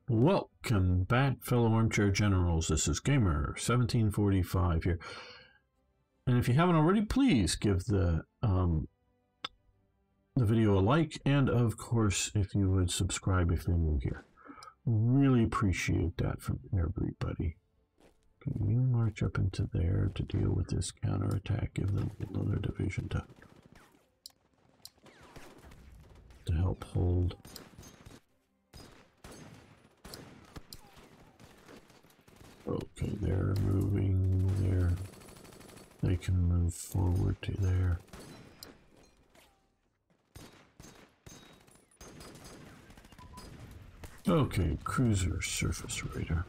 Welcome back, fellow armchair generals. This is Gamer 1745 here. And if you haven't already, please give the video a like, and of course, if you would subscribe if you're new here. Really appreciate that from everybody. Can you march up into there to deal with this counterattack? Give them another division to help hold. Okay, they're moving there. They can move forward to there. Okay, cruiser surface radar.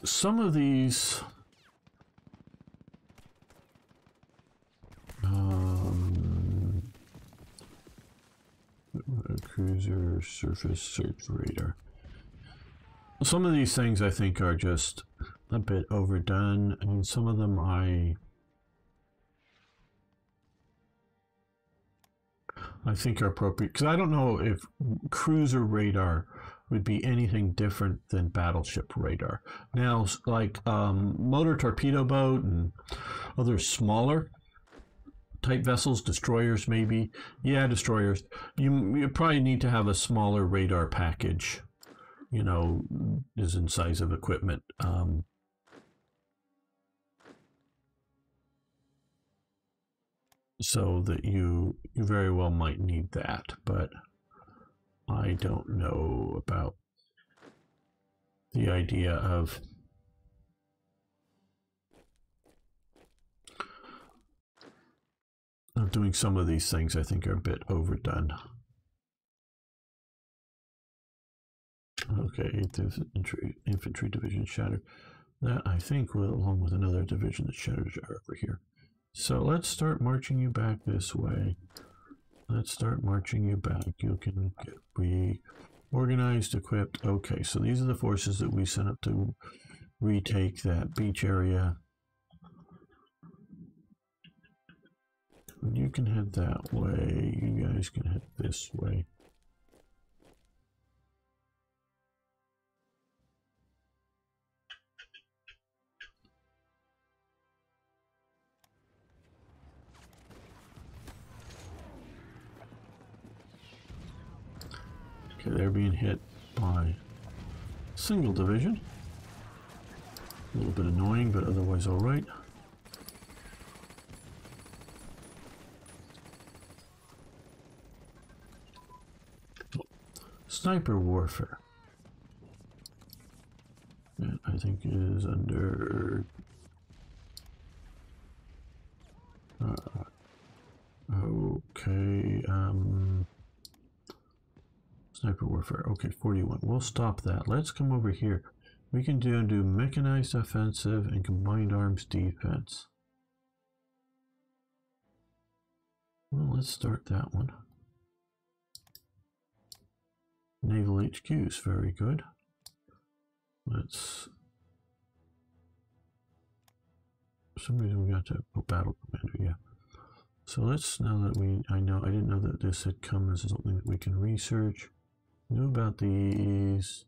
Some of these cruiser surface search radar. Some of these things I think are just a bit overdone. I mean, some of them I think are appropriate, because I don't know if cruiser radar would be anything different than battleship radar. Now, like motor torpedo boat and other smaller type vessels, destroyers maybe. Yeah, destroyers. You probably need to have a smaller radar package, you know, is in size of equipment. So that you very well might need that, but I don't know about the idea of doing some of these things. I think are a bit overdone. Okay, 8th Infantry Division shattered. That, I think, will, along with another division that shattered, are over here. So let's start marching you back this way. Let's start marching you back. You can get reorganized, equipped. Okay, so these are the forces that we sent up to retake that beach area. You can head that way. You guys can head this way. Okay, they're being hit by a single division. A little bit annoying, but otherwise all right. Sniper warfare. That I think is under okay, sniper warfare. Okay, 41. We'll stop that. Let's come over here. We can do mechanized offensive and combined arms defense. Well, let's start that one. Naval HQs, very good. Let's. For some reason we got to battle commander, yeah. So let's, now that I didn't know that this had come as something that we can research. Know about these.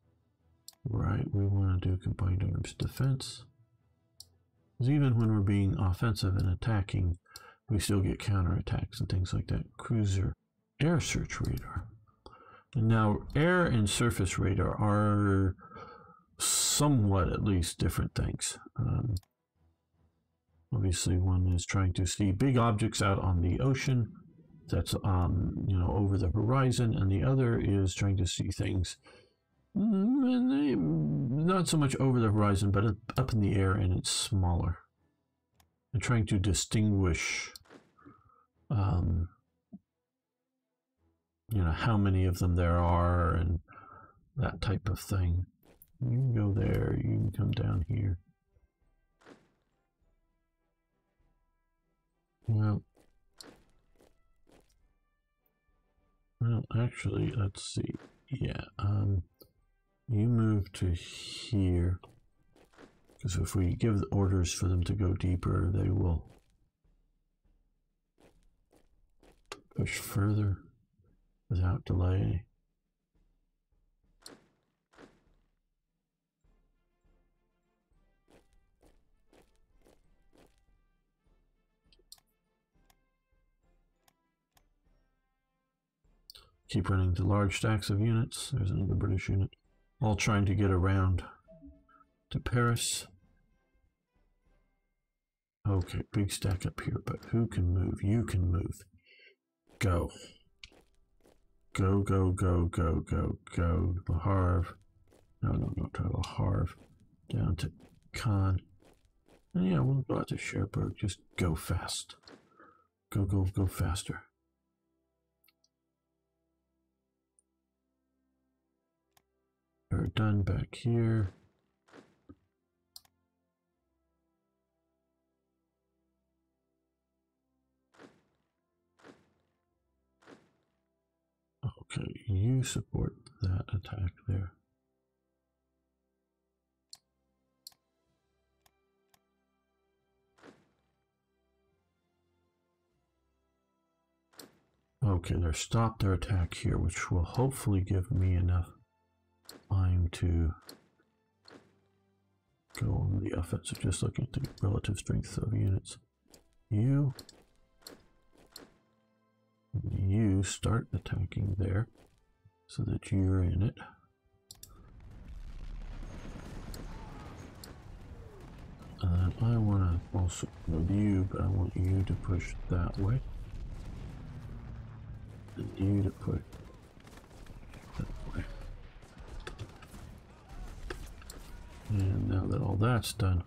Right, we want to do combined arms defense. Because even when we're being offensive and attacking, we still get counterattacks and things like that. Cruiser air search radar. And now air and surface radar are somewhat at least different things. Obviously one is trying to see big objects out on the ocean, that's you know, over the horizon, and the other is trying to see things not so much over the horizon, but up in the air, and it's smaller. And trying to distinguish you know, how many of them there are and that type of thing. You can go there, you can come down here. Well, actually, let's see. Yeah, you move to here, because if we give orders for them to go deeper, they will push further without delay. Keep running to large stacks of units. There's another British unit. All trying to get around to Paris. Okay, big stack up here, but who can move? You can move. Go. Go, go, go, go, go, go. Le Havre. No, to Le Havre. Down to Caen. And yeah, we'll go out to Cherbourg. Just go fast. Go, go, go faster. We're done back here. Okay, you support that attack there. Okay, they're stopped their attack here, which will hopefully give me enough time to go on the offensive. Just looking at the relative strength of units. You start attacking there so that you're in it. And I want to also move you, but I want you to push that way. And you to push that way. And now that all that's done,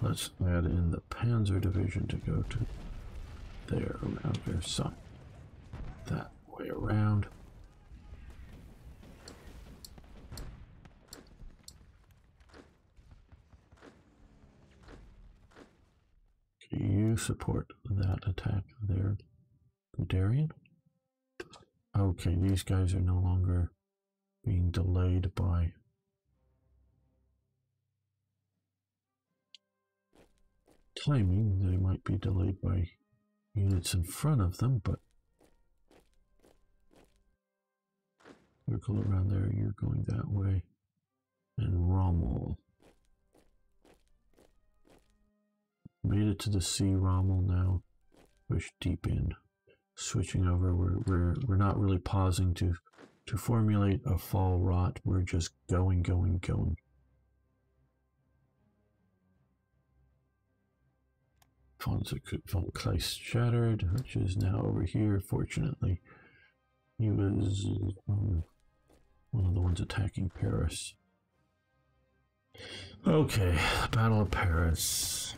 let's add in the Panzer Division to go to there, around Versailles. That way around. Okay, you support that attack there, Darien. Okay, these guys are no longer being delayed by timing. They might be delayed by units in front of them, but circle around there, you're going that way. And Rommel. Made it to the sea, Rommel now. Push deep in. Switching over, we're not really pausing to formulate a fall rot. We're just going. Von Kleist shattered, which is now over here. Fortunately, he was one of the ones attacking Paris. Okay, Battle of Paris.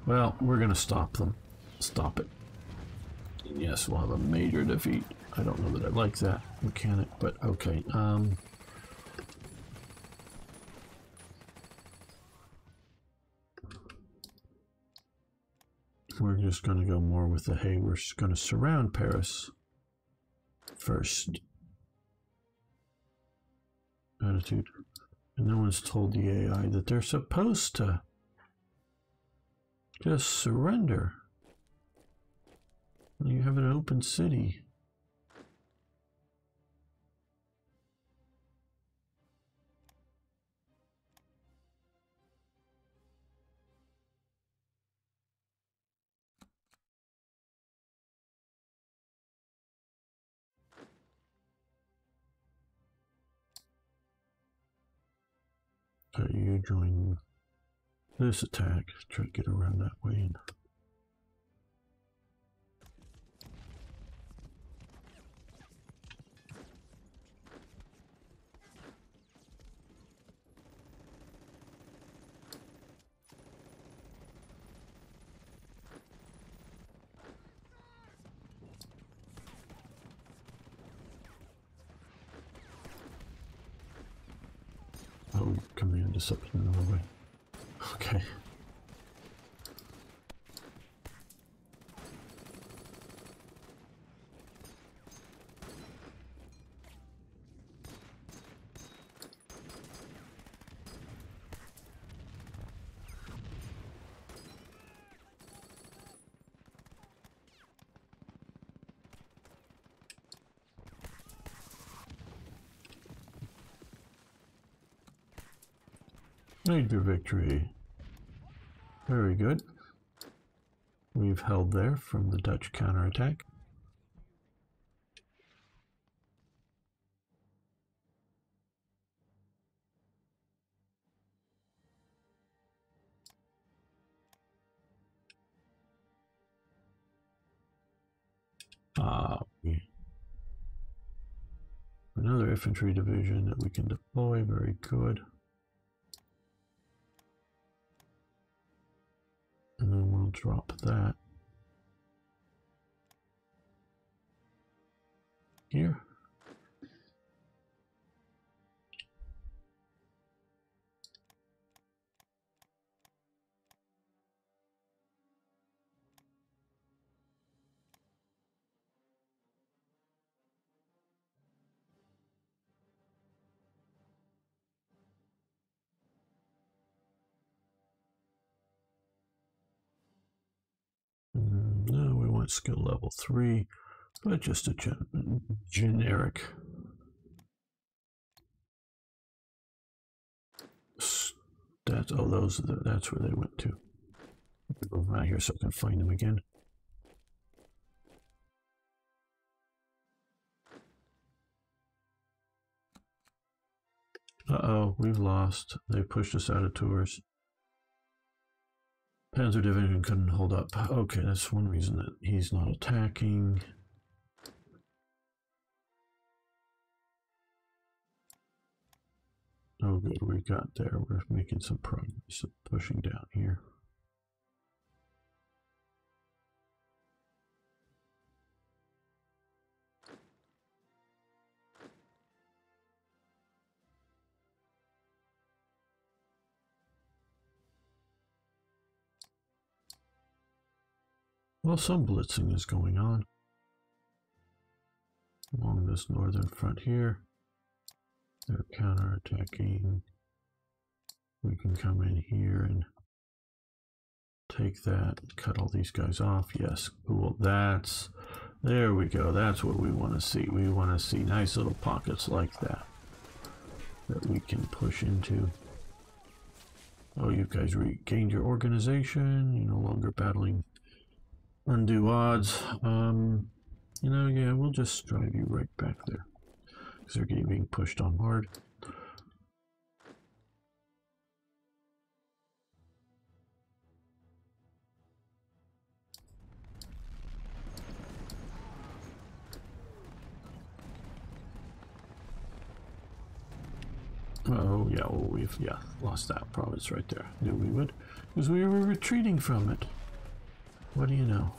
Well, we're going to stop them. Stop it. And yes, we'll have a major defeat. I don't know that I like that mechanic, but okay. We're just going to go more with the, hey, we're just going to surround Paris first attitude. And no one's told the AI that they're supposed to just surrender. You have an open city. So you join this attack, try to get around that way. And oh, command is up in another way. Okay. Major victory. Very good. We've held there from the Dutch counterattack. Another infantry division that we can deploy. Very good. And then we'll drop that here. No, we want skill level 3, but just a generic stats. Oh, that's where they went to. Go around here so I can find them again. Uh-oh, we've lost. They pushed us out of tours. Panzer Division couldn't hold up. Okay, that's one reason that he's not attacking. Oh good, we got there. We're making some progress, pushing down here. Well, some blitzing is going on along this northern front here. They're counterattacking. We can come in here and take that, cut all these guys off. Yes, cool. There we go. That's what we want to see. We want to see nice little pockets like that we can push into. Oh, you guys regained your organization. You're no longer battling undue odds. You know, yeah, we'll just drive you right back there because they're being pushed on hard. Oh yeah, well we've lost that province right there. Knew we would, because we were retreating from it. What do you know?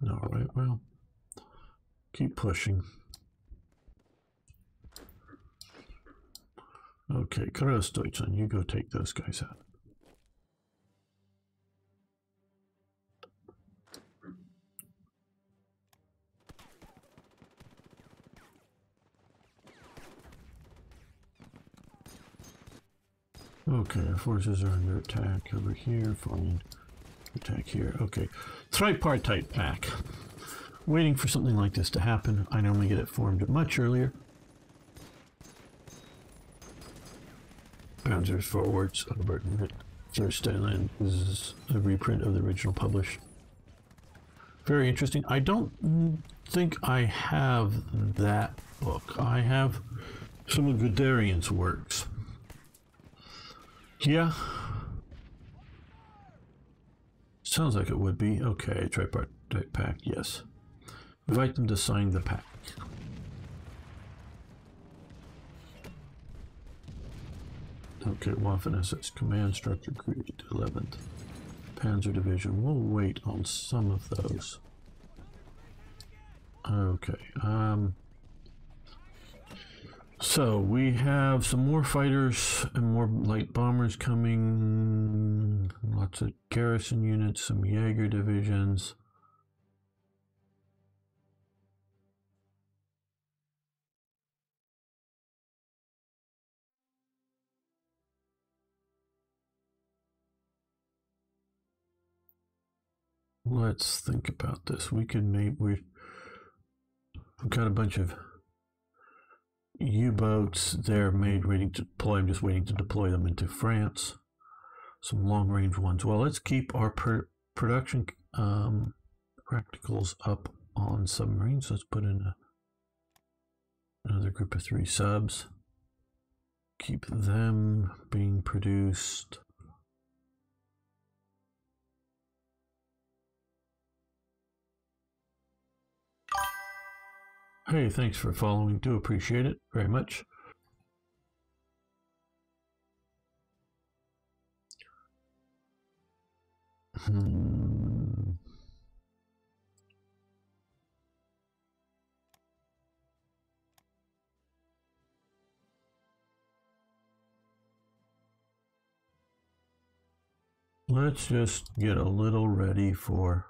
All right, well, keep pushing. Okay, Deutschland, you go take those guys out. Okay, our forces are under attack over here. Fine. Attack here. Okay. Tripartite Pack. Waiting for something like this to happen. I normally get it formed much earlier. Panzers forwards. Versteinland is a reprint of the original published. Very interesting. I don't think I have that book. I have some of Guderian's works. Yeah. Sounds like it would be. Okay, Tripartite Pack, yes. Invite them to sign the pact. Okay, Waffen-SS Command Structure created 11th Panzer Division. We'll wait on some of those. Okay, so we have some more fighters and more light bombers coming. Lots of garrison units, some Jaeger divisions. let's think about this. We could we've got a bunch of U-boats. They're made ready to deploy. I'm just waiting to deploy them into France. Some long-range ones. Well, let's keep our production practicals up on submarines. Let's put in another group of 3 subs. Keep them being produced. Hey, thanks for following. Do appreciate it very much. Let's just get a little ready for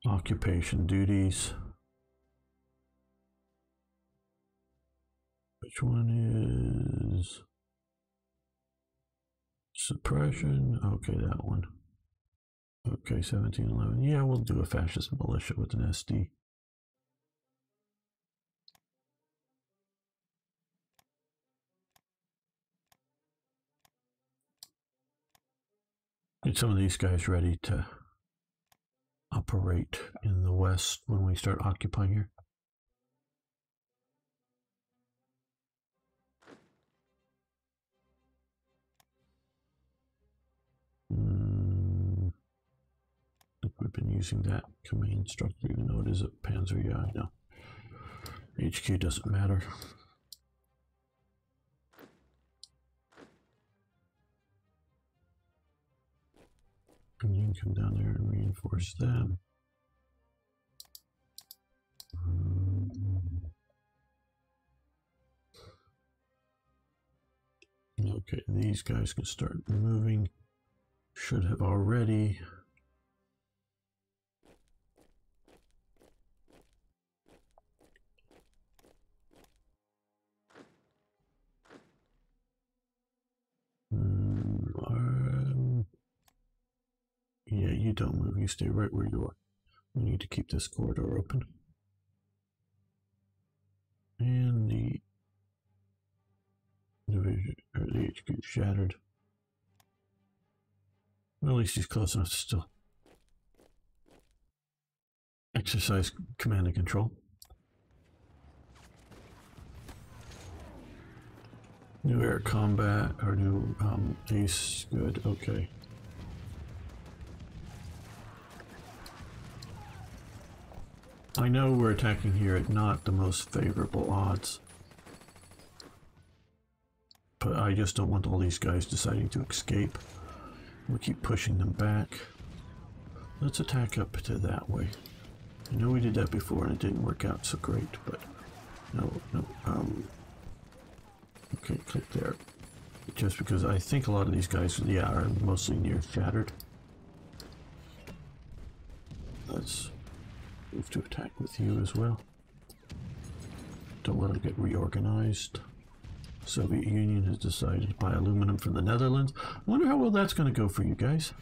occupation duties. Which one is suppression? Okay, that one. Okay, 1711. Yeah, we'll do a fascist militia with an SD. Get some of these guys ready to operate in the west when we start occupying here. I think we've been using that command structure, even though it is a Panzer. Yeah, I know. HQ doesn't matter. And you can come down there and reinforce them. Okay, these guys can start moving. Should have already. Yeah, you don't move. You stay right where you are. We need to keep this corridor open. And the division, or the HQ shattered. Well, at least he's close enough to still exercise command and control. New air combat, or new ace, good, okay. I know we're attacking here at not the most favorable odds, but I just don't want all these guys deciding to escape. We keep pushing them back. Let's attack up to that way. I know we did that before and it didn't work out so great, but no, okay, click there. Just because I think a lot of these guys, yeah, are mostly near shattered. Let's move to attack with you as well. Don't let them get reorganized. Soviet Union has decided to buy aluminum from the Netherlands. I wonder how well that's going to go for you guys.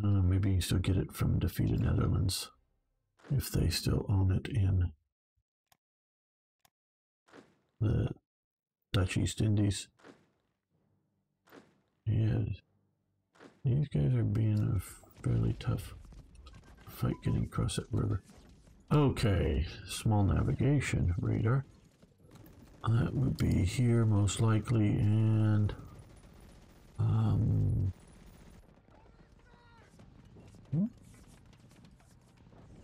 Maybe you still get it from defeated Netherlands if they still own it in the Dutch East Indies. Yeah, these guys are being a fairly tough fight getting across that river. Okay, small navigation radar. That would be here most likely, and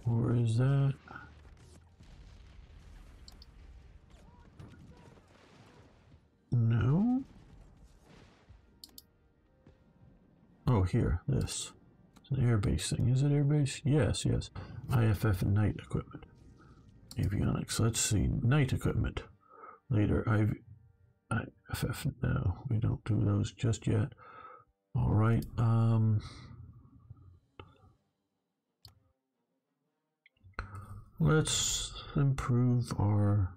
or is that? No. Oh, here, this. It's an airbase thing. Is it airbase? Yes, yes. IFF and night equipment. Avionics. Let's see. Night equipment. Later, IFF. No, we don't do those just yet. All right. Let's improve our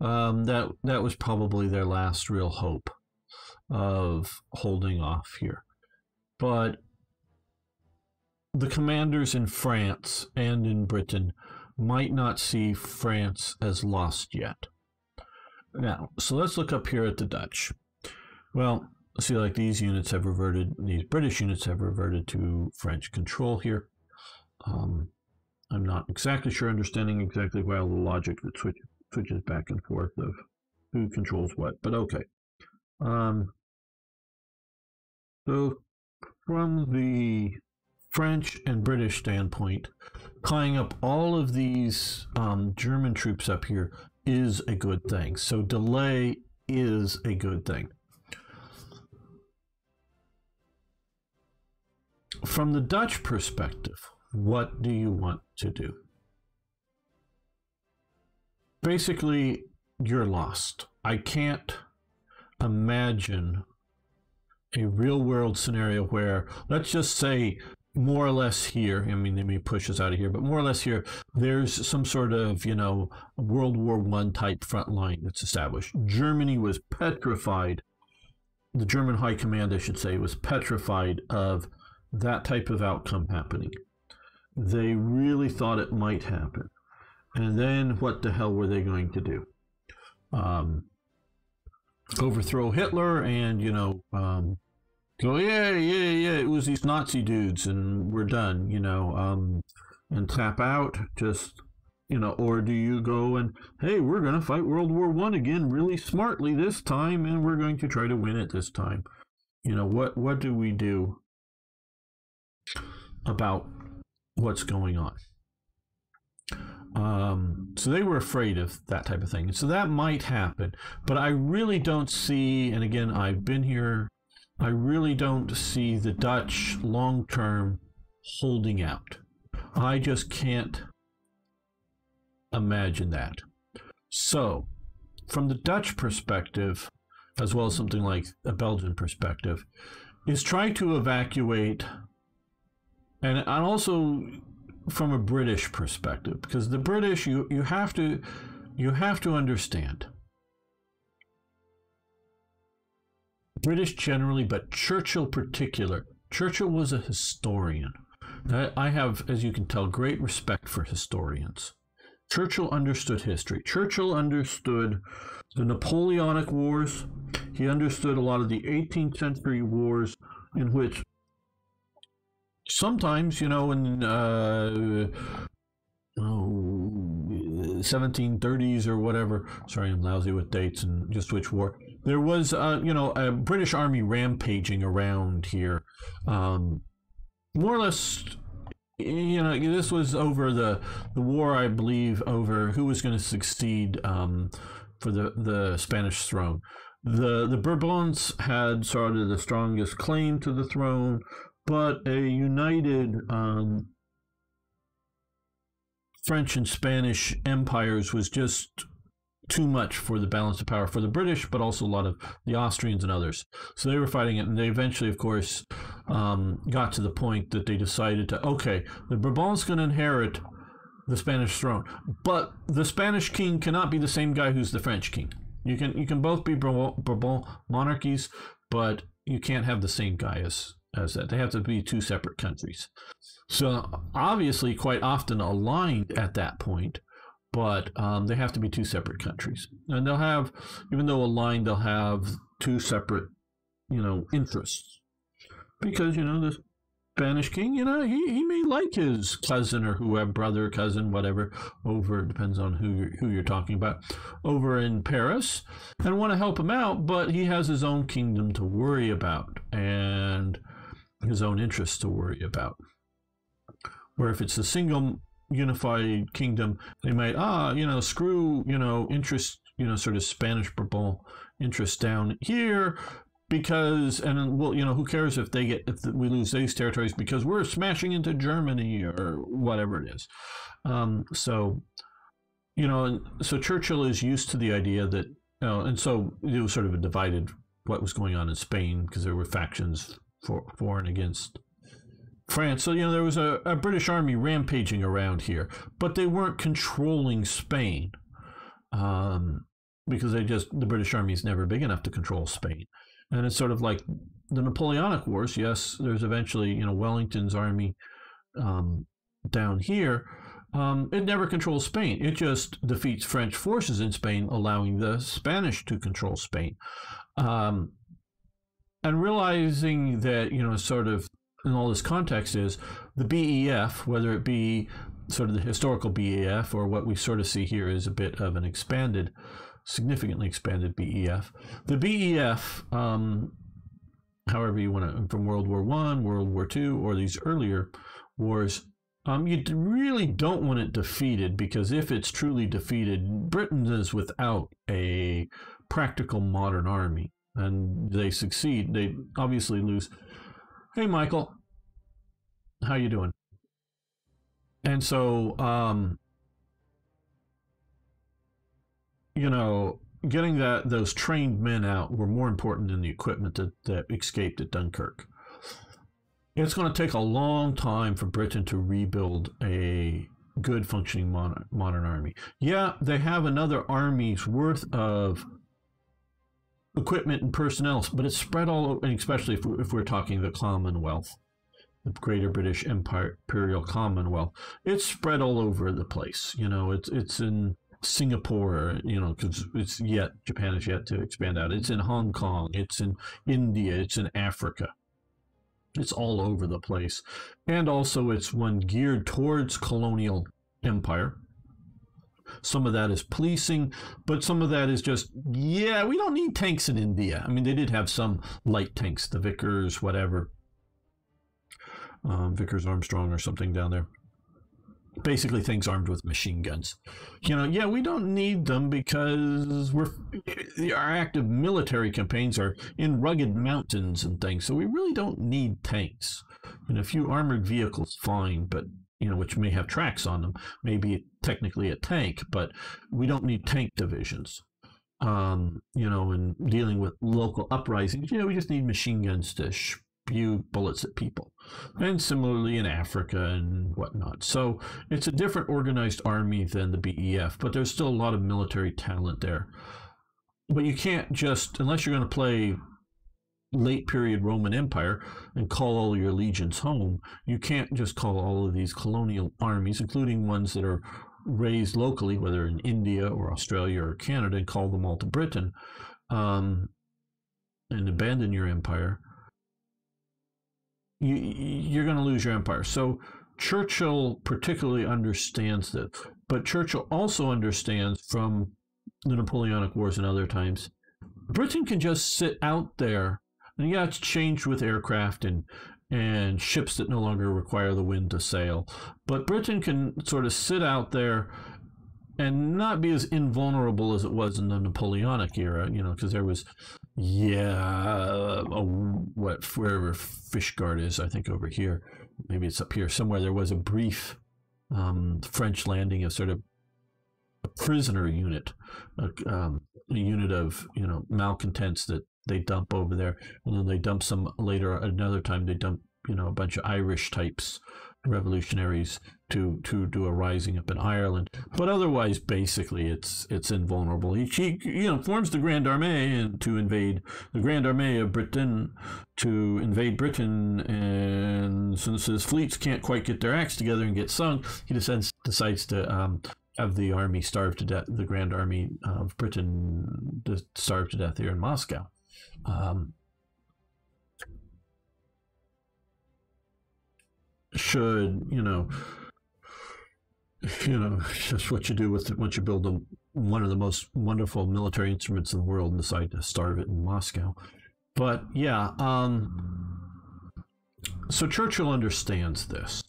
that was probably their last real hope of holding off here. But the commanders in France and in Britain might not see France as lost yet. Now, so let's look up here at the Dutch. Well, see, like these units have reverted, these British units have reverted to French control here. I'm not exactly sure, understanding exactly why all the logic that switches back and forth of who controls what, but okay. So from the French and British standpoint, tying up all of these German troops up here is a good thing. So delay is a good thing. From the Dutch perspective, what do you want to do? Basically, you're lost. I can't imagine a real-world scenario where, let's just say, more or less here, I mean, they may push us out of here, but more or less here, there's some sort of, you know, World War I type front line that's established. Germany was petrified, the German High Command, I should say, was petrified of that type of outcome happening. They really thought it might happen. And then what the hell were they going to do? Overthrow Hitler and, you know, go, yeah, it was these Nazi dudes and we're done, you know, and tap out, just, you know, or do you go and, hey, we're going to fight World War I again really smartly this time and we're going to try to win it this time? You know, what do we do about what's going on? So they were afraid of that type of thing. So that might happen, but I really don't see, and again, I've been here, I really don't see the Dutch long-term holding out. I just can't imagine that. So from the Dutch perspective, as well as something like a Belgian perspective, is try to evacuate, and also from a British perspective, because the British, you have to understand, British generally, but Churchill particular. Churchill was a historian. I have, as you can tell, great respect for historians. Churchill understood history. Churchill understood the Napoleonic Wars. He understood a lot of the 18th century wars in which sometimes, you know, in 1730s or whatever, sorry, I'm lousy with dates and just which war, there was, you know, a British army rampaging around here. More or less, you know, this was over the war, I believe, over who was going to succeed for the Spanish throne. The Bourbons had sort of the strongest claim to the throne, but a united French and Spanish empires was just too much for the balance of power for the British, but also a lot of the Austrians and others. So they were fighting it, and they eventually, of course, got to the point that they decided to, okay, the Bourbons going to inherit the Spanish throne, but the Spanish king cannot be the same guy who's the French king. You can both be Bourbon monarchies, but you can't have the same guy as that. They have to be two separate countries. So obviously quite often aligned at that point, but they have to be two separate countries. And they'll have, even though aligned, they'll have two separate, you know, interests. Because, you know, the Spanish king, you know, he may like his cousin or whoever, brother, cousin, whatever, over, depends on who you're talking about, over in Paris, and want to help him out, but he has his own kingdom to worry about and his own interests to worry about. Where if it's a single unified kingdom, they might, you know, screw, you know, interest, you know, sort of Spanish Bourbon interest down here, because, and well, you know, who cares if we lose these territories because we're smashing into Germany or whatever it is. So, you know, so Churchill is used to the idea that, you know, and so it was sort of a divided what was going on in Spain because there were factions for and against France. So, you know, there was a British army rampaging around here, but they weren't controlling Spain. because the British Army is never big enough to control Spain. And it's sort of like the Napoleonic Wars. Yes, there's eventually, Wellington's army down here. It never controls Spain. It just defeats French forces in Spain, allowing the Spanish to control Spain. And realizing that, sort of in all this context is the BEF, whether it be sort of the historical BEF or what we sort of see here is a bit of an significantly expanded BEF. The BEF, however you want to, from World War I, World War II, or these earlier wars, you really don't want it defeated, because if it's truly defeated, Britain is without a practical modern army, and they succeed. They obviously lose. Hey, Michael, how you doing? And so, getting those trained men out were more important than the equipment that escaped at Dunkirk. It's going to take a long time for Britain to rebuild a good functioning modern army. Yeah, they have another army's worth of equipment and personnel, but it's spread all over, and especially if we're talking the Commonwealth, the Greater British Imperial Commonwealth, it's spread all over the place. It's in Singapore, because Japan is yet to expand out. It's in Hong Kong, it's in India, it's in Africa. It's all over the place. And also it's one geared towards colonial empire. Some of that is policing, but some of that is just, we don't need tanks in India. I mean, they did have some light tanks, the Vickers, whatever. Vickers Armstrong or something down there. Basically things armed with machine guns. We don't need them because our active military campaigns are in rugged mountains and things, so we really don't need tanks. A few armored vehicles, fine, but which may have tracks on them, maybe technically a tank, but we don't need tank divisions. In dealing with local uprisings, we just need machine guns to spew bullets at people. And similarly in Africa and whatnot. So it's a different organized army than the BEF, but there's still a lot of military talent there. But you can't just, unless you're going to play late period Roman Empire and call all your legions home, you can't just call all of these colonial armies, including ones that are raised locally, whether in India or Australia or Canada, and call them all to Britain, and abandon your empire. You're going to lose your empire. So Churchill particularly understands this, but Churchill also understands from the Napoleonic Wars and other times, Britain can just sit out there, and it's changed with aircraft and ships that no longer require the wind to sail, but Britain can sort of sit out there and not be as invulnerable as it was in the Napoleonic era, because there was, wherever Fishguard is, I think over here, maybe it's up here somewhere, there was a brief French landing of sort of a prisoner unit, a unit of, malcontents that they dump over there, and then they dump some later, another time they dump, a bunch of Irish types, revolutionaries, to do a rising up in Ireland. But otherwise, basically, it's invulnerable. He forms the Grand Armée and to invade the Grand Armée of Britain, to invade Britain, and since his fleets can't quite get their acts together and get sunk, he decides to have the army starve to death, the Grand Army of Britain to starve to death here in Moscow. Should just what you do with it once you build one of the most wonderful military instruments in the world and decide to starve it in Moscow. But so Churchill understands this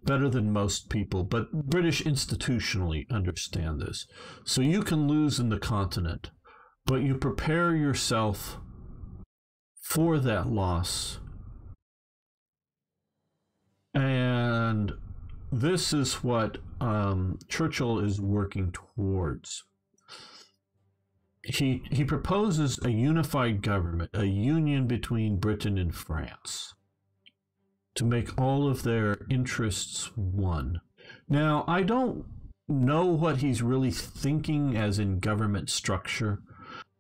better than most people, but British institutionally understand this. So you can lose in the continent, but you prepare yourself for that loss. And this is what Churchill is working towards. He proposes a unified government, a union between Britain and France, to make all of their interests one. Now, I don't know what he's really thinking as in government structure.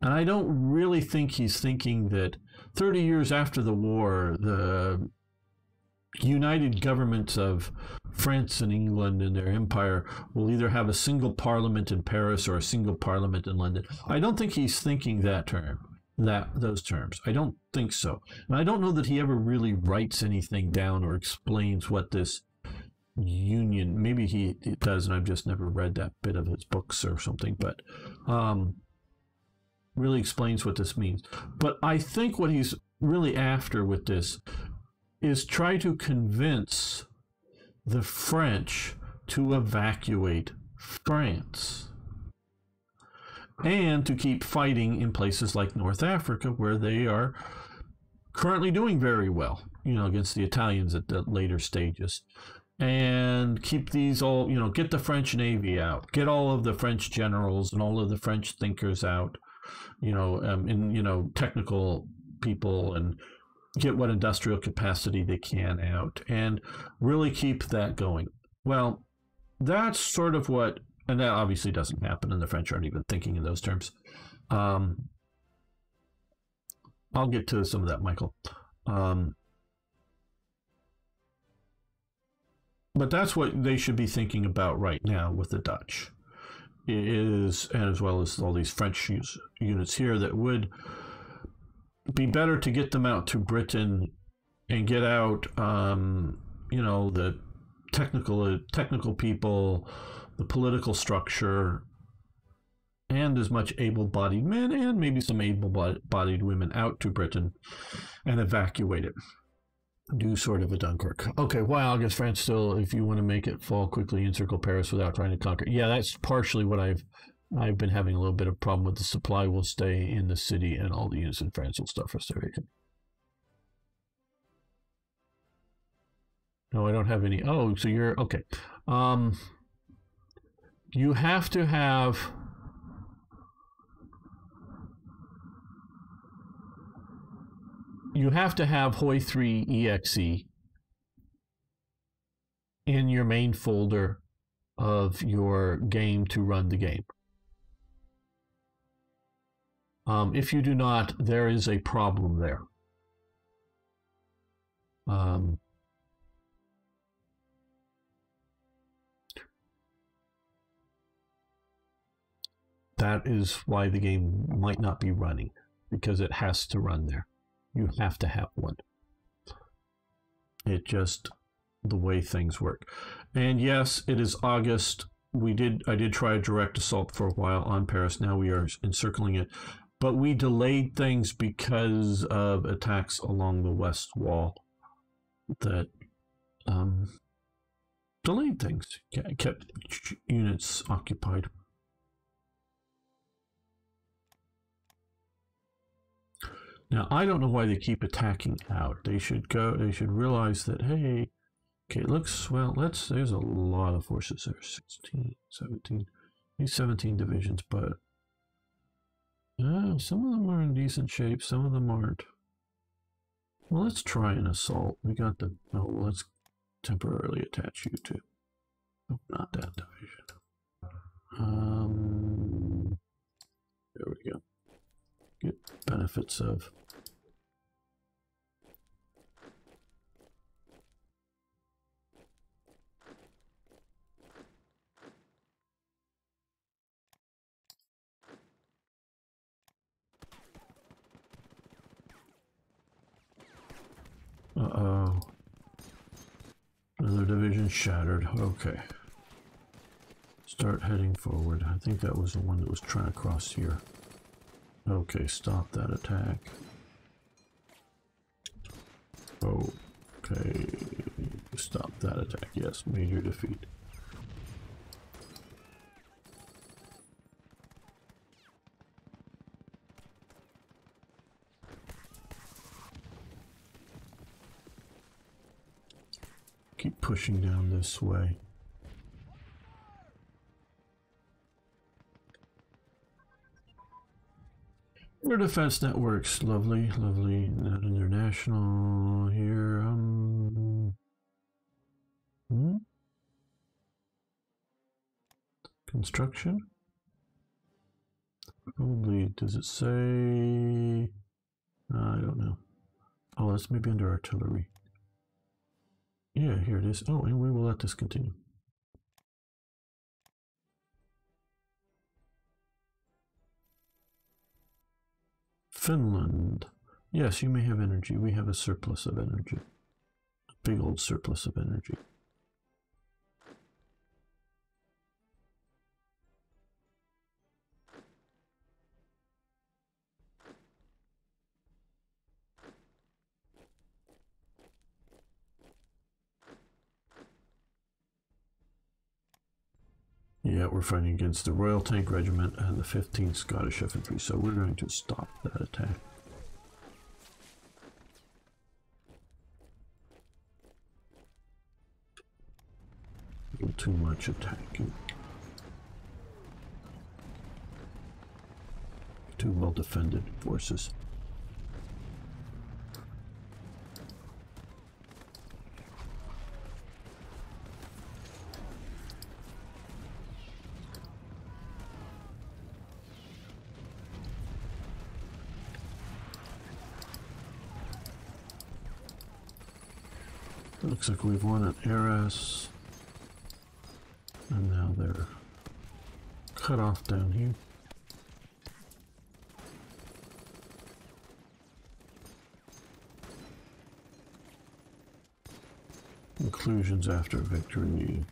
And I don't really think he's thinking that 30 years after the war, the united governments of France and England and their empire will either have a single parliament in Paris or a single parliament in London. I don't think he's thinking those terms. I don't think so. And I don't know that he ever really writes anything down or explains what this union, maybe he does, and I've just never read that bit of his books or something, but really explains what this means. But I think what he's really after with this is try to convince the French to evacuate France and to keep fighting in places like North Africa, where they are currently doing very well, against the Italians at the later stages. And keep these all, get the French Navy out, get all of the French generals and all of the French thinkers out, technical people, and get what industrial capacity they can out, and really keep that going. Well, that's sort of what, and that obviously doesn't happen, and the French aren't even thinking in those terms. I'll get to some of that, Michael. But that's what they should be thinking about right now with the Dutch, and as well as all these French units here, that would be better to get them out to Britain and get out, the technical people, the political structure, and as much able-bodied men and maybe some able-bodied women out to Britain and evacuate it. Do sort of a Dunkirk. Okay, why August France still, if you want to make it fall quickly, encircle Paris without trying to conquer. Yeah, that's partially what I've been having a little bit of problem with. The supply will stay in the city and all the units in France will start frustration. No, I don't have any. Oh, so you're okay. You have to have Hoi 3 exe in your main folder of your game to run the game. If you do not, there is a problem there. That is why the game might not be running, because it has to run there. You have to have one. It just, the way things work. And yes, it is August. I did try a direct assault for a while on Paris. Now we are encircling it. But we delayed things because of attacks along the west wall that delayed things, kept units occupied. Now, I don't know why they keep attacking out. They should realize that, hey, okay, it looks, well, there's a lot of forces there. 16, 17, these 17 divisions, but some of them are in decent shape, some of them aren't. Well, let's try an assault. We got the, let's temporarily attach you to, not that division. There we go. Get benefits of. Uh-oh. Another division shattered. Okay. Start heading forward. I think that was the one that was trying to cross here. Okay, stop that attack. Okay, stop that attack. Yes, major defeat. Keep pushing down this way. Air defense networks, lovely, lovely. Not international here. Construction? Probably, does it say? I don't know. Oh, that's maybe under artillery. Yeah, here it is. Oh, and we will let this continue. Finland. Yes, you may have energy. We have a surplus of energy. A big old surplus of energy. Yeah, we're fighting against the Royal Tank Regiment and the 15th Scottish Infantry, so we're going to stop that attack. A little too much attacking. Too well defended forces. Looks like we've won at Heeres, and now they're cut off down here. Conclusions after victory.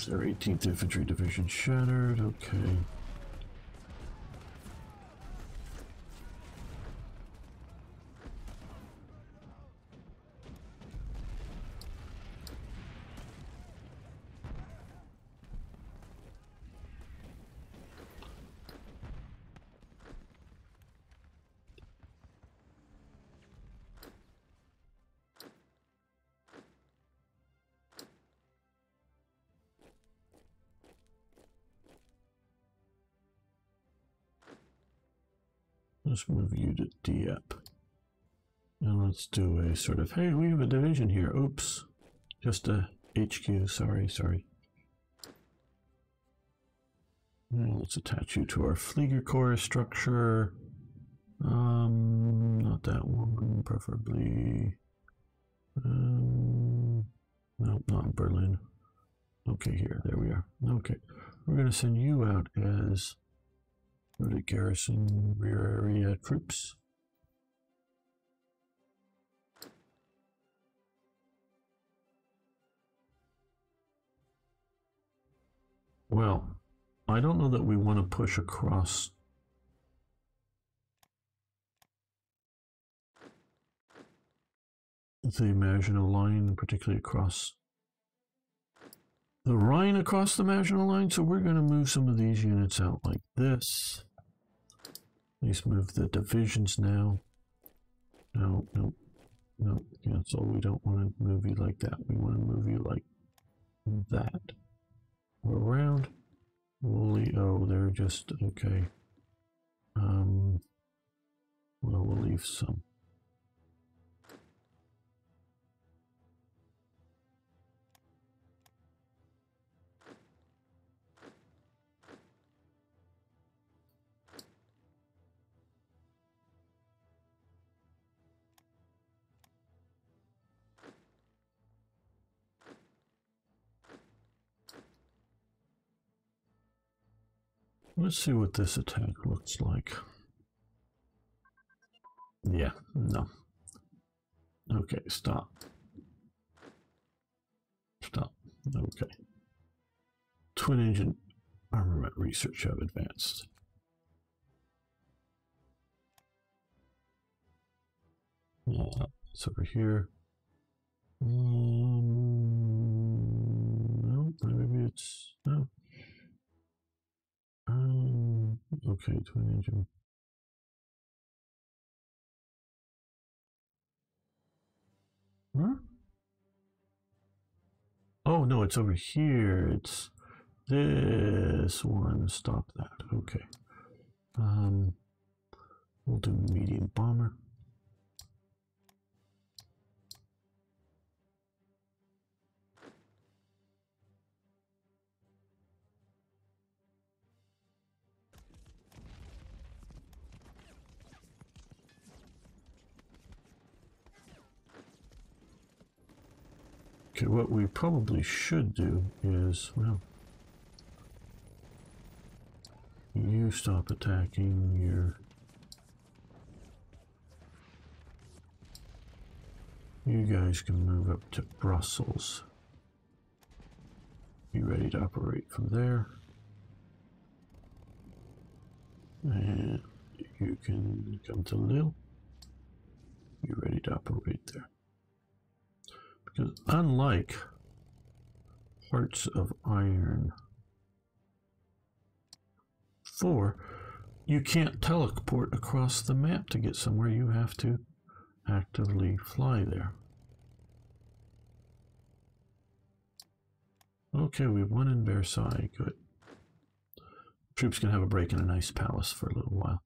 Their 18th Infantry Division shattered, okay. Let's move you to Dieppe. And let's do a sort of, hey, we have a division here. Oops. Just a HQ. Sorry. Well, let's attach you to our Flieger Corps structure. Not that one, preferably. No, not in Berlin. Okay, here. There we are. Okay. We're going to send you out as the garrison rear area troops. Well, I don't know that we want to push across the Maginot Line, particularly across the Rhine across the Maginot Line, so we're going to move some of these units out like this. Let's move the divisions now. No, cancel. We don't want to move you like that. We want to move you like that. Or around. Woolly, oh, they're just, okay. Well, we'll leave some. Let's see what this attack looks like. Yeah, no. Okay, stop. Stop. Okay. Twin engine armament research have advanced. It's over here. No, maybe it's no. Okay, twin engine. Huh? Oh no, it's over here. It's this one. Stop that. Okay. We'll do medium bomber. Okay, what we probably should do is, well, you stop attacking your... You guys can move up to Brussels. Be ready to operate from there. And you can come to Lille. Be ready to operate there. Because unlike Hearts of Iron 4, you can't teleport across the map to get somewhere. You have to actively fly there. Okay, we won in Versailles. Good. Troops can have a break in a nice palace for a little while.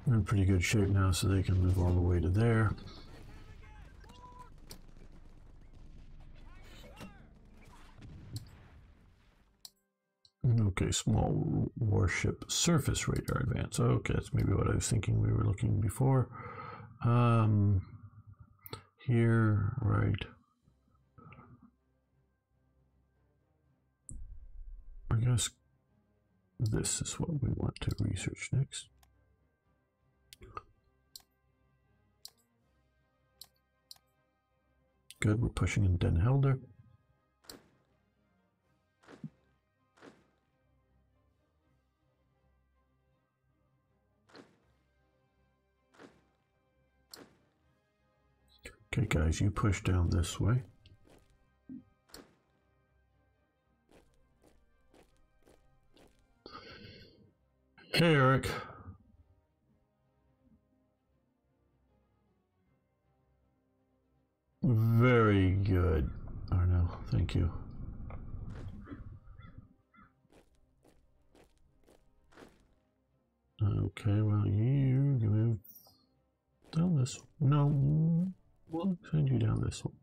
We're in pretty good shape now, so they can move all the way to there. Okay, small warship surface radar advance. Okay, that's maybe what I was thinking we were looking before. Here, right. I guess this is what we want to research next. Good, we're pushing in Den Helder. Okay, guys, you push down this way. Hey, Eric. Very good, Arno. Thank you. Okay, well, you can move down this. No, we'll send you down this one.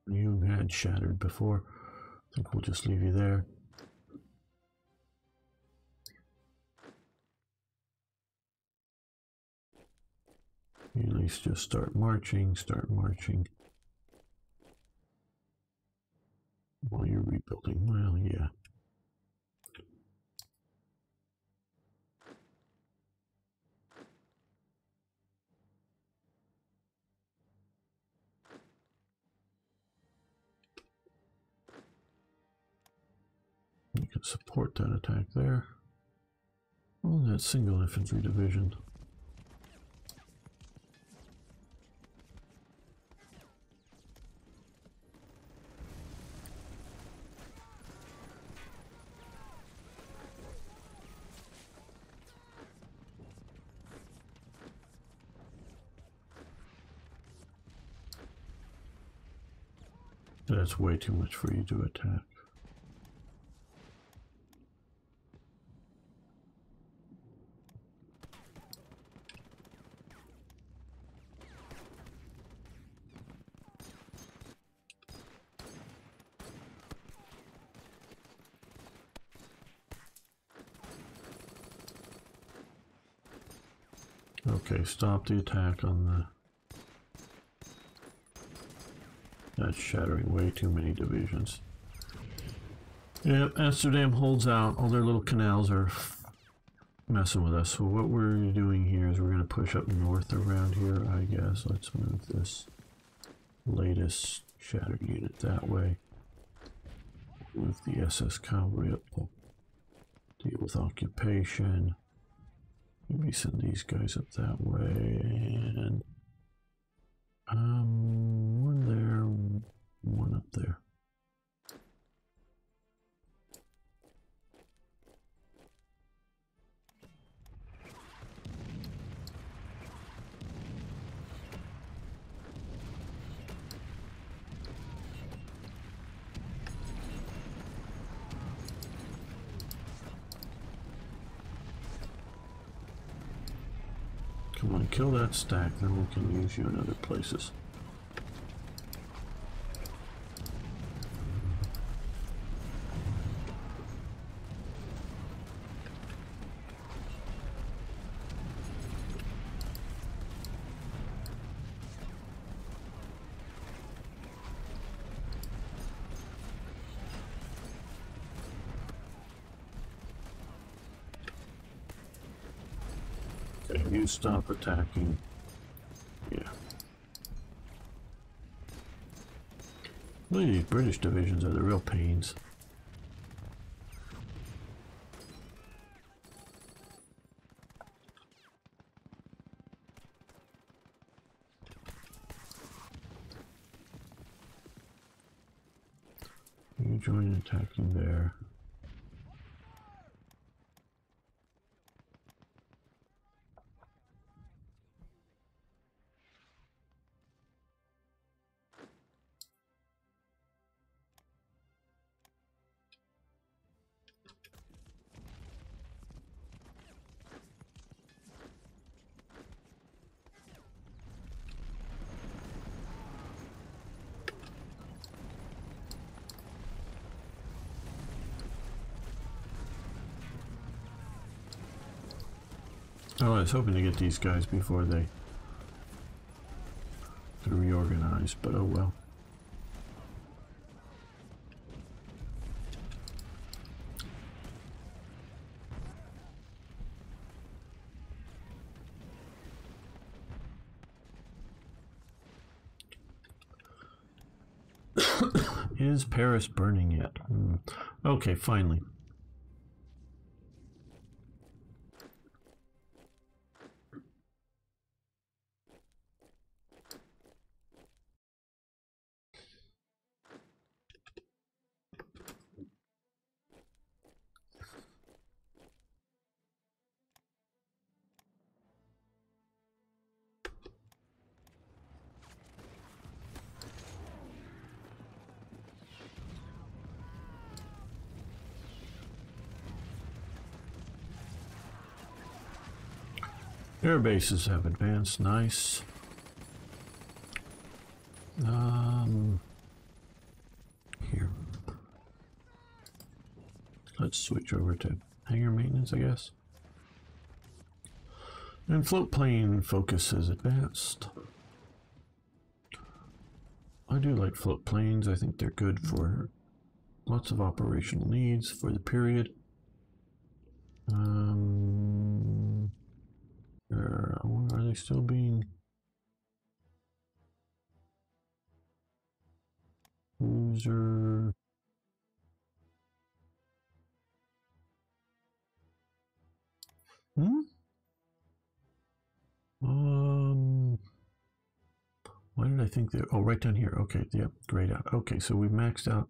You had shattered before. I think we'll just leave you there. You at least just start marching while you're rebuilding. Well, yeah. You can support that attack there. Oh, that single infantry division. That's way too much for you to attack. Okay, stop the attack on the... That's shattering way too many divisions. Yep, Amsterdam holds out. All their little canals are messing with us. So what we're doing here is we're going to push up north around here, I guess. Let's move this latest shattered unit that way. Move the SS cavalry up to deal with occupation. Maybe send these guys up that way, and one there, one up there. Come on, kill that stack, then we can use you in other places. You stop attacking. Yeah. Well, these British divisions are the real pains. You join attacking there. Oh, I was hoping to get these guys before they reorganize, but oh well. Is Paris burning yet? Okay, finally. Air bases have advanced, nice. Here. Let's switch over to hangar maintenance, I guess. And float plane focus has advanced. I do like float planes. I think they're good for lots of operational needs for the period. Are they still being cruiser? Why did I think that? Oh, right down here. Okay, yep, grayed out. Okay, so we maxed out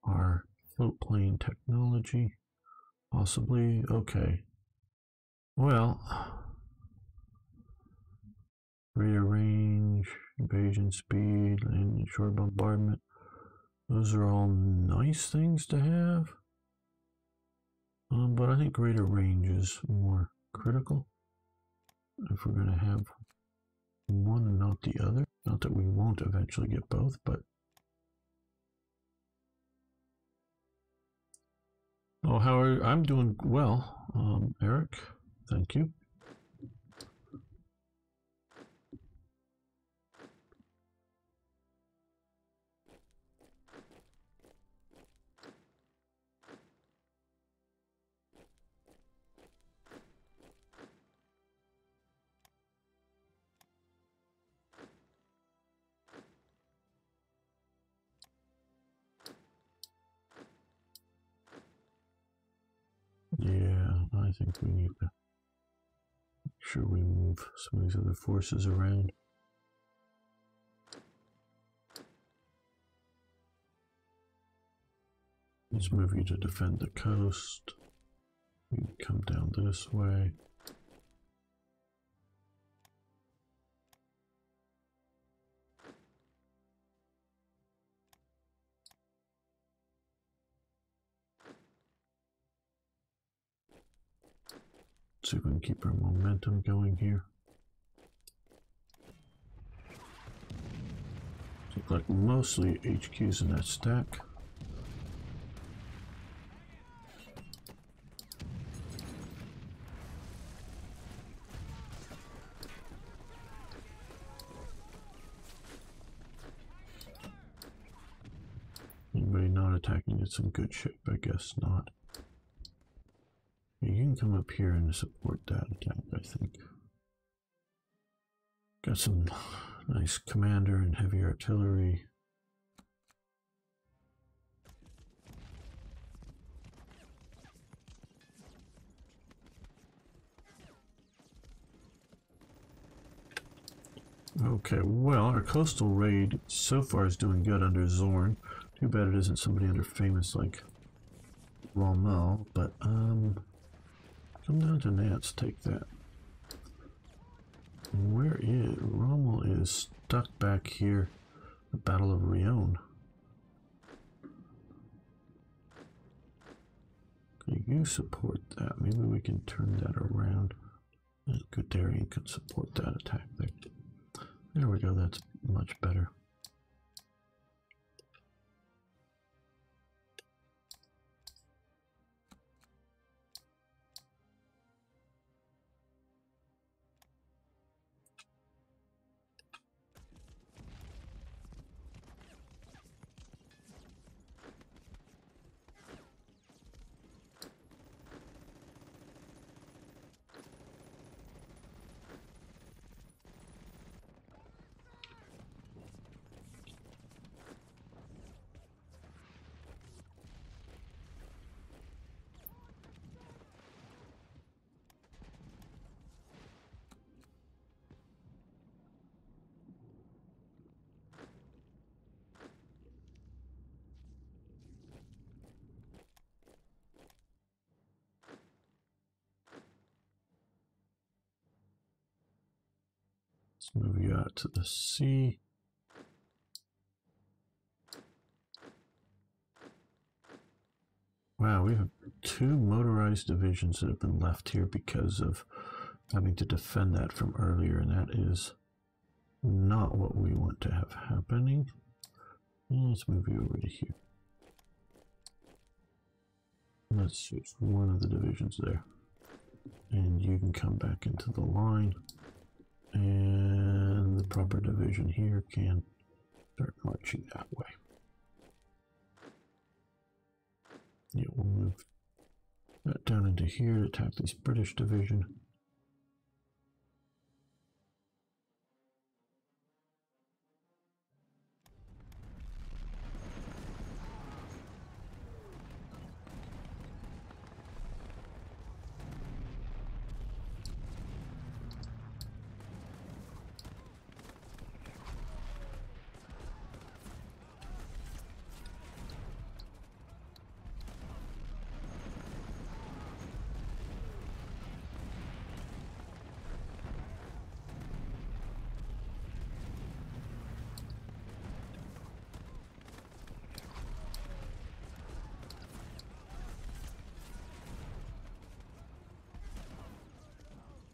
our float plane technology. Possibly. Okay. Well, greater range, invasion speed, and short bombardment. Those are all nice things to have. But I think greater range is more critical if we're going to have one and not the other. Not that we won't eventually get both, but oh, how are I'm doing well, Eric. Thank you. Yeah, I think we need to sure we move some of these other forces around. Let's move you to defend the coast. You can come down this way. See if we can keep our momentum going here. Look like mostly HQs in that stack. Anybody not attacking it some good shape? I guess not. You can come up here and support that attack, I think. Got some nice commander and heavy artillery. Okay, well, our coastal raid so far is doing good under Zorn. Too bad it isn't somebody under famous like Rommel, but come down to Nance, take that. Where is Rommel? Is stuck back here, the Battle of Rion. Can you support that? Maybe we can turn that around. Guderian can support that attack there. There we go, that's much better. Let's move you out to the sea. Wow, we have 2 motorized divisions that have been left here because of having to defend that from earlier, and that is not what we want to have happening. Let's move you over to here. Let's switch one of the divisions there. And you can come back into the line. And the proper division here can start marching that way. Yeah, we'll move that down into here to attack this British division.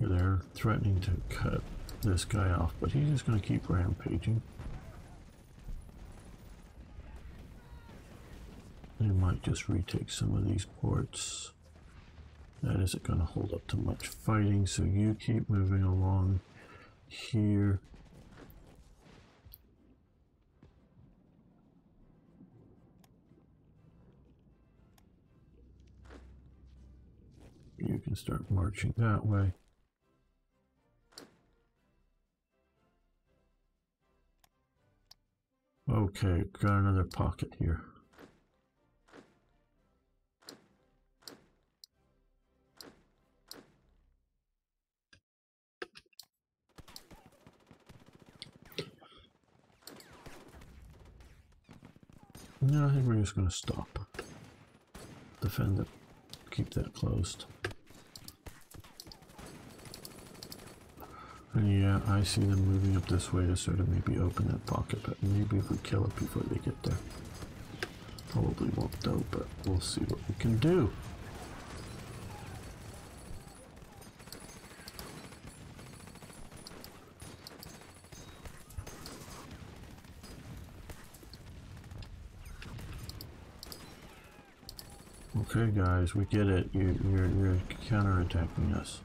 They're threatening to cut this guy off, but he's just going to keep rampaging. They might just retake some of these ports. That isn't going to hold up to much fighting, so you keep moving along here. You can start marching that way. Okay, got another pocket here. No, I think we're just going to stop. Defend it. Keep that closed. And yeah, I see them moving up this way to sort of maybe open that pocket, but maybe if we kill it before they get there. Probably won't though, but we'll see what we can do. Okay guys, we get it. You're counterattacking us.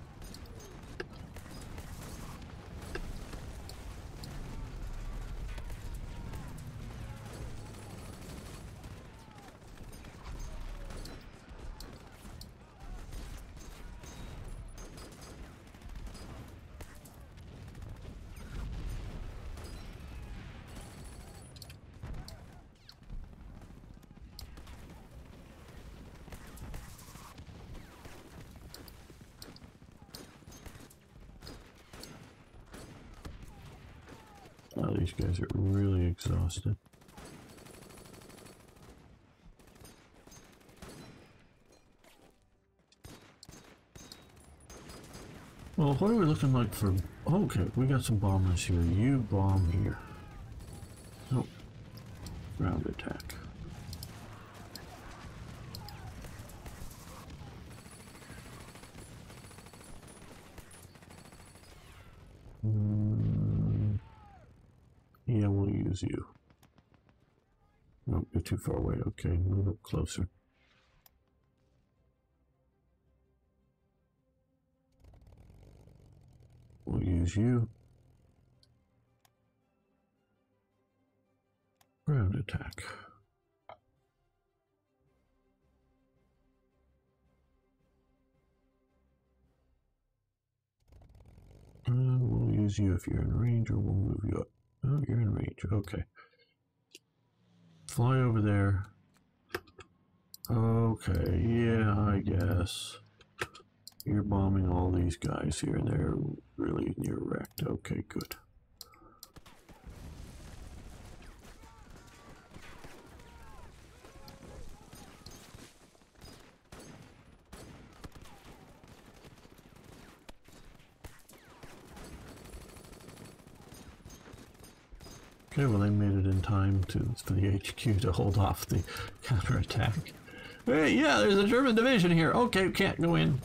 Oh, these guys are really exhausted. Well, what are we looking like for... Okay, we got some bombers here. You bomb here. Nope. Ground attack. Yeah, we'll use you. Nope, you're too far away. Okay, move up closer. We'll use you. Ground attack. We'll use you if you're in range, or we'll move you up. Oh, you're in range. Okay. Fly over there. Okay, yeah, I guess. You're bombing all these guys here, and they're really near wrecked. Okay, good. Okay, well they made it in time for the HQ to hold off the counterattack. Hey, yeah, there's a German division here. Okay, can't go in.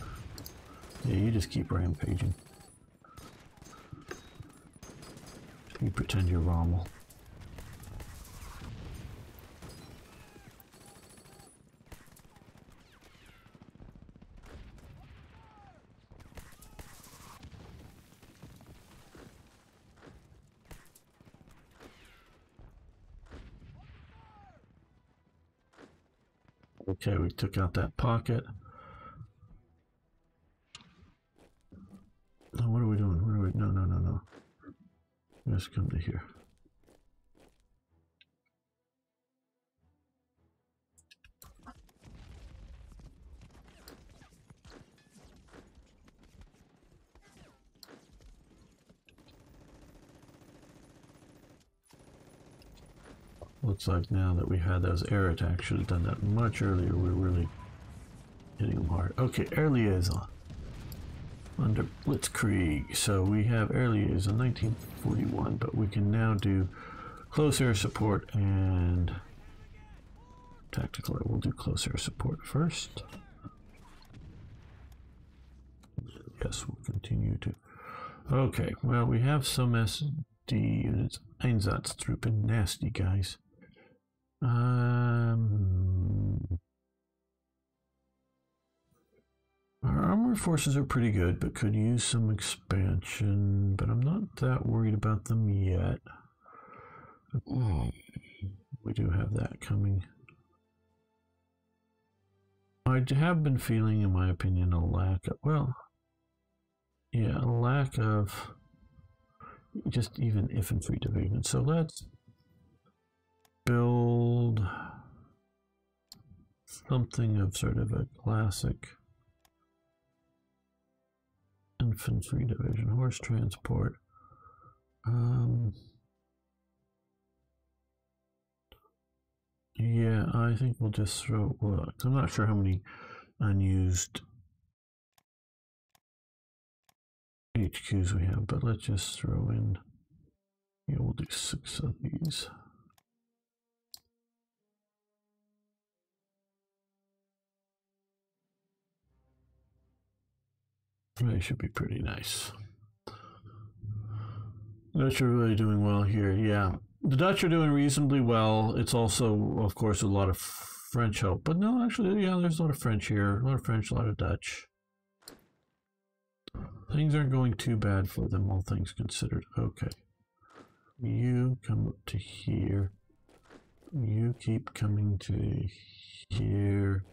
Yeah, you just keep rampaging. You pretend you're Rommel. Okay, we took out that pocket. Oh, what are we doing? What are we? No, no, no, no. Let's come to here. Looks like now that we had those air attacks, should have done that much earlier. We're really hitting them hard. Okay, air liaison under Blitzkrieg. So we have air liaison 1941, but we can now do close air support and tactical air. We'll do close air support first. Yes, we'll continue to. Okay, well, we have some SD units. Einsatztruppen, nasty guys. Our armor forces are pretty good, but could use some expansion, but I'm not that worried about them yet. We do have that coming. I have been feeling, in my opinion, a lack of, well, yeah, a lack of just even infantry division. So let's build something of sort of a classic infantry division. Horse transport. Yeah, I think we'll just throw. Well, I'm not sure how many unused HQs we have, but let's just throw in. Yeah, we'll do 6 of these. They should be pretty nice. The Dutch are really doing well here. Yeah, the Dutch are doing reasonably well. It's also, of course, a lot of French help. But no, actually, yeah, there's a lot of French here. A lot of French, a lot of Dutch. Things aren't going too bad for them, all things considered. Okay. You come up to here. You keep coming to here.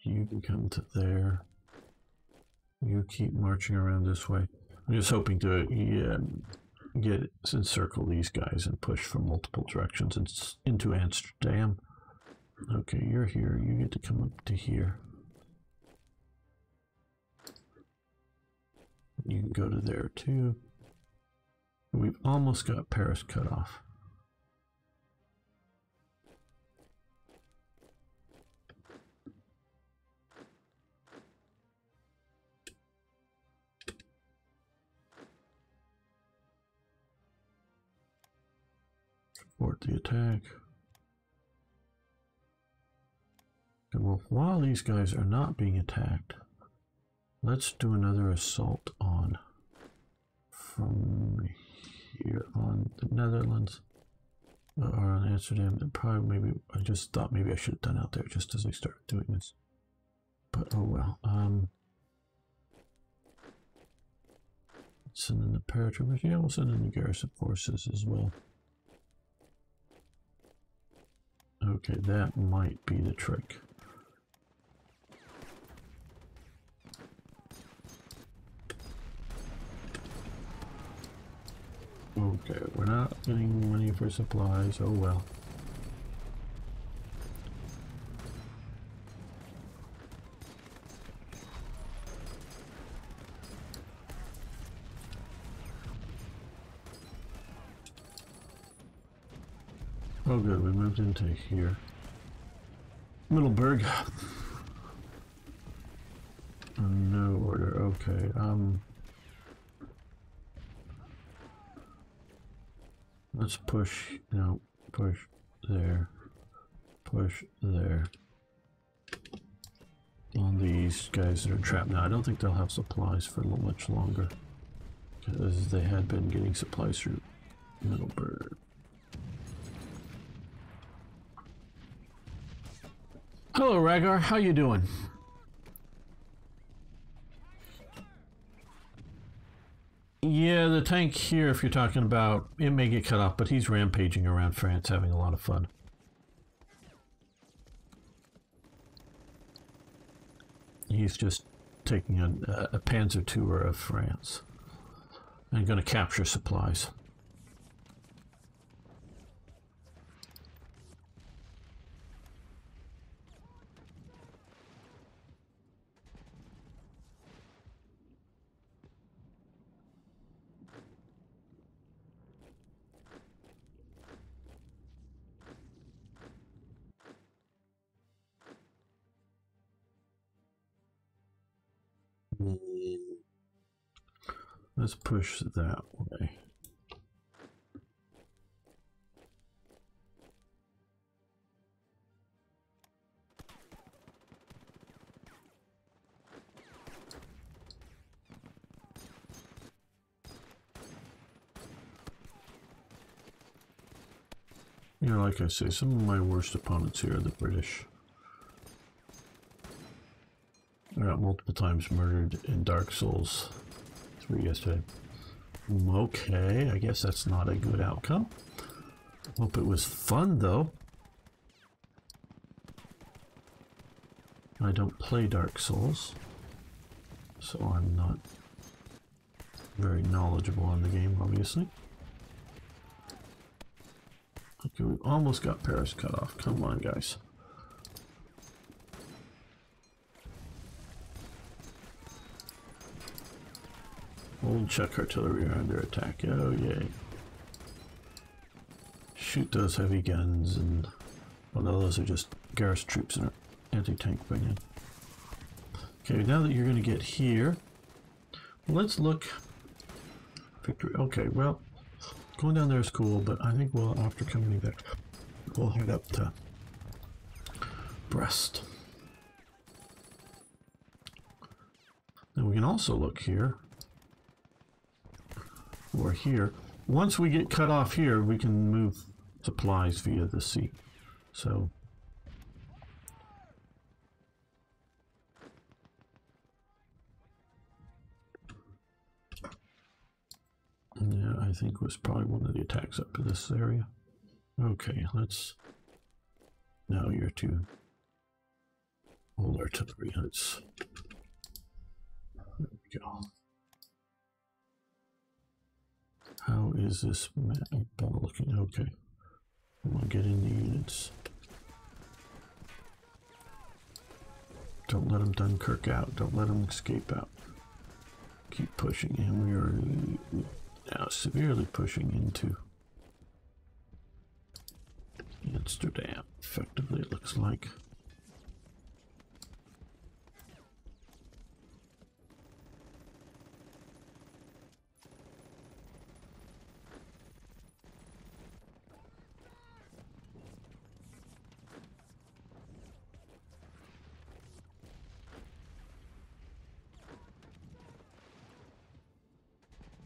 You can come to there. You keep marching around this way. I'm just hoping to get encircle these guys and push from multiple directions into Amsterdam. Okay, you're here. You get to come up to here. You can go to there too. We've almost got Paris cut off. Support the attack. Okay, well, while these guys are not being attacked, let's do another assault on from here on the Netherlands or on Amsterdam. And probably maybe I just thought maybe I should have done out there just as we started doing this. But oh well. Send in the paratroopers. Yeah, we'll send in the garrison forces as well. Okay, that might be the trick. Okay, we're not getting money for supplies. Oh well. Oh good, we moved into here. Middleburg. No order, okay. Let's push, no, push there. Push there. On these guys that are trapped now. I don't think they'll have supplies for much longer, because they had been getting supplies through Middleburg. Hello, Rhaegar. How you doing? Yeah, the tank here, if you're talking about, it may get cut off, but he's rampaging around France, having a lot of fun. He's just taking a panzer tour of France and going to capture supplies. Let's push that way. You know, like I say, some of my worst opponents here are the British. I got multiple times murdered in Dark Souls 3 yesterday. Okay, I guess that's not a good outcome. Hope it was fun, though. I don't play Dark Souls, so I'm not very knowledgeable on the game, obviously. Okay, we almost got Paris cut off. Come on, guys. Old Czech artillery are under attack. Oh, yay. shoot those heavy guns, and well, no, those are just garrison troops and anti-tank battalion. Okay, now that you're going to get here, let's look. Victory. Okay, well, going down there is cool, but I think we'll, after coming back, we'll head up to Brest. Now we can also look here, or here. Once we get cut off here, we can move supplies via the sea. So yeah, I think was probably one of the attacks up to this area. Okay, let's. Now you're to old artillery. Let's. There we go. How is this map looking? Okay. Come on, get in the units. Don't let them Dunkirk out. Don't let them escape out. Keep pushing, and we are now severely pushing into Amsterdam. Effectively, it looks like.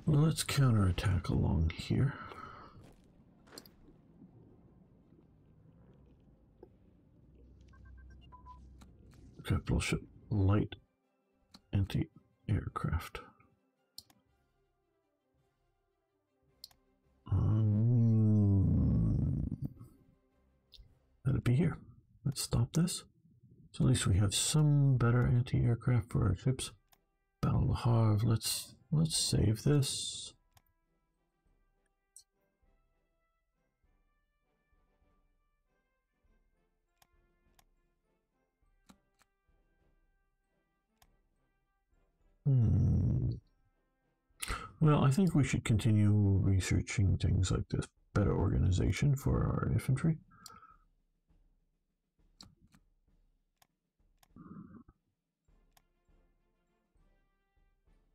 Well, let's counterattack along here. Capital ship light anti-aircraft. Let it be here. Let's stop this. So at least we have some better anti-aircraft for our ships. Battle of Havre. Let's save this. Well, I think we should continue researching things like this. Better organization for our infantry.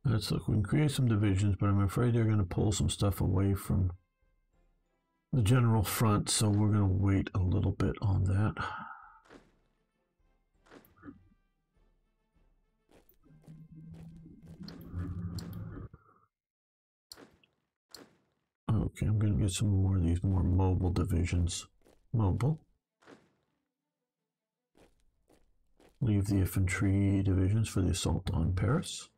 Let's look. We can create some divisions, but I'm afraid they're going to pull some stuff away from the general front, so we're going to wait a little bit on that. Okay, I'm going to get some more of these more mobile divisions. Mobile. Leave the infantry divisions for the assault on Paris.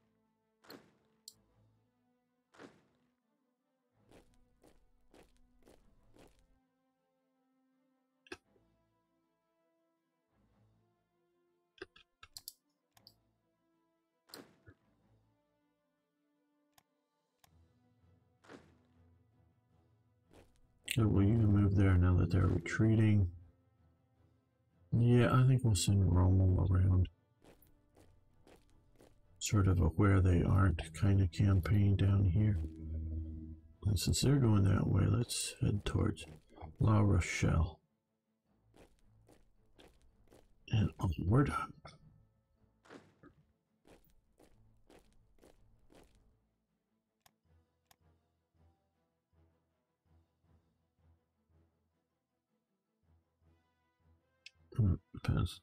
So will you move there now that they're retreating? Yeah, I think we'll send Rommel around. Sort of a where they aren't kind of campaign down here. And since they're going that way, let's head towards La Rochelle. And onward. Depends.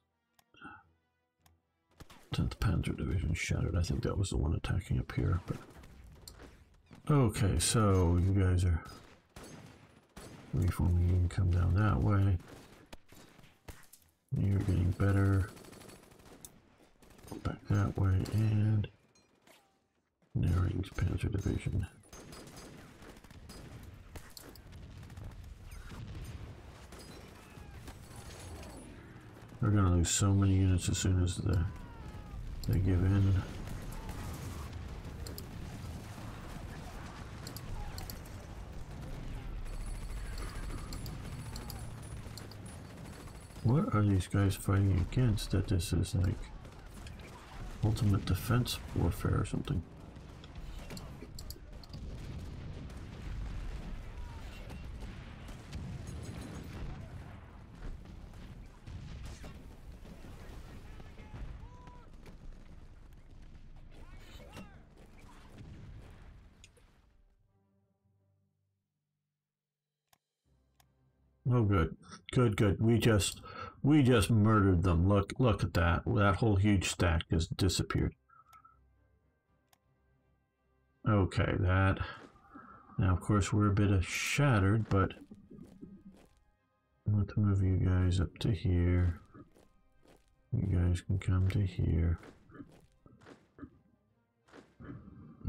10th Panzer Division shattered. I think that was the one attacking up here. But okay, so you guys are reforming. You can come down that way. You're getting better. Go back that way, and Nering's Panzer Division. They're going to lose so many units as soon as they give in. What are these guys fighting against that this is like ultimate defense warfare or something? Oh, good. Good, good. We just murdered them. Look at that. That whole huge stack just disappeared. Okay, that. Now, of course, we're a bit shattered, but let's move you guys up to here. You guys can come to here.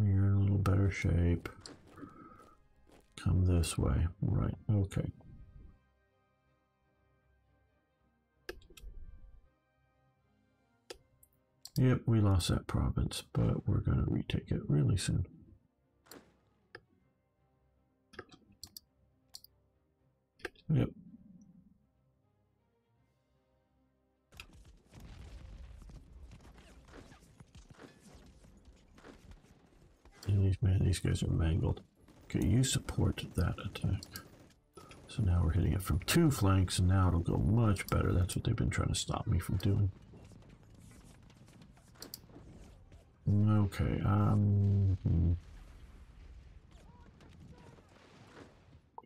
You're in a little better shape. Come this way. Right, okay. Yep, we lost that province, but we're going to retake it really soon. Yep. And these guys are mangled. Okay, you support that attack. So now we're hitting it from 2 flanks, and now it'll go much better. That's what they've been trying to stop me from doing. Okay,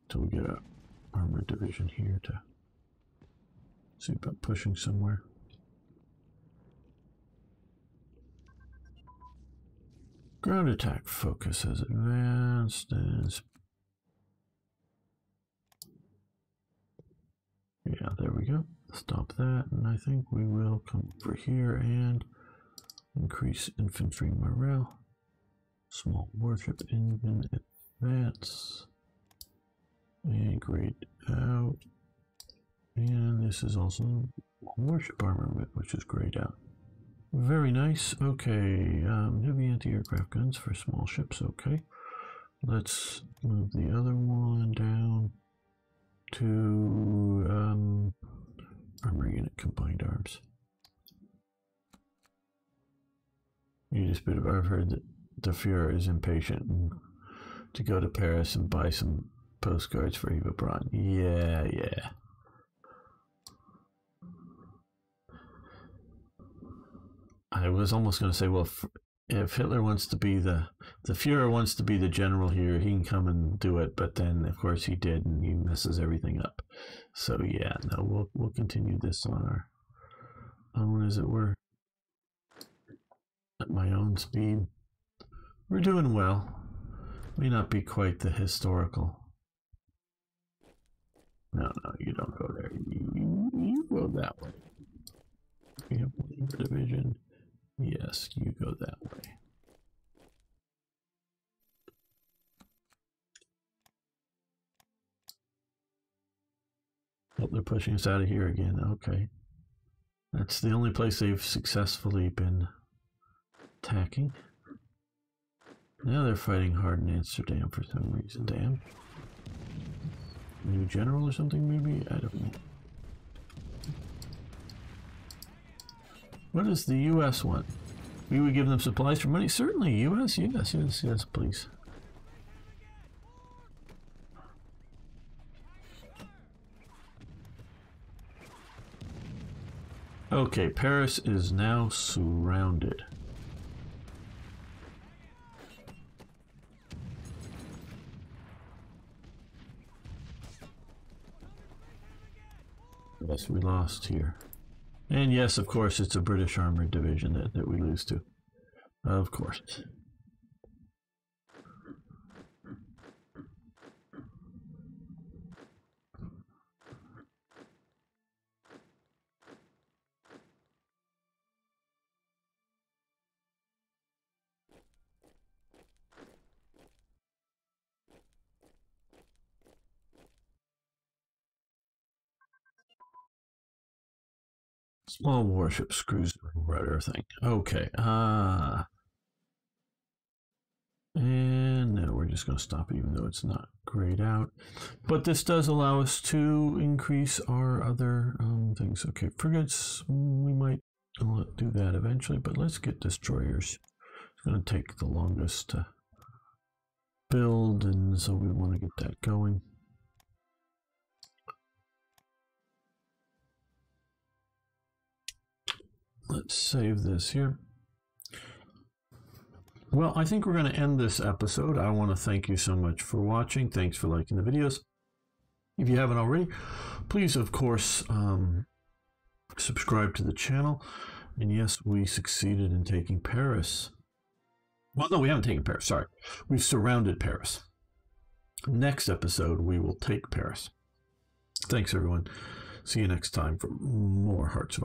till we get a armored division here to see about pushing somewhere. Ground attack focus has advanced and yeah, there we go. Stop that, and I think we will come over here and increase infantry morale. Small warship engine advance and grade out. And this is also warship armament, which is grayed out. Very nice. Okay, heavy anti-aircraft guns for small ships. Okay, let's move the other one down to armor unit combined arms. I've heard that the Fuhrer is impatient to go to Paris and buy some postcards for Eva Braun. Yeah, yeah. I was almost going to say, well, if Hitler wants to be the Fuhrer wants to be the general here, he can come and do it. But then, of course, he did, and he messes everything up. So yeah, no, we'll continue this on our own, as it were, at my own speed. We're doing well. May not be quite the historical. No, you don't go there. You go that way. We have one division. Yes, you go that way. Oh, they're pushing us out of here again. Okay. That's the only place they've successfully been attacking. Now they're fighting hard in Amsterdam for some reason. Damn. New general or something, maybe? I don't know. What does the U.S. want? We would give them supplies for money? Certainly, U.S. Yes, please. Okay, Paris is now surrounded. Yes, we lost here. And yes, of course, it's a British armored division that we lose to. Of course. Small warship screws rudder thing. Okay. And no, we're just going to stop it, even though it's not grayed out. But this does allow us to increase our other things. Okay, frigates, we might do that eventually, but let's get destroyers. It's going to take the longest to build, and so we want to get that going. Let's save this here. Well, I think we're going to end this episode. I want to thank you so much for watching. Thanks for liking the videos. If you haven't already, please, of course, subscribe to the channel. And yes, we succeeded in taking Paris. Well, no, we haven't taken Paris. Sorry. We've surrounded Paris. Next episode, we will take Paris. Thanks, everyone. See you next time for more Hearts of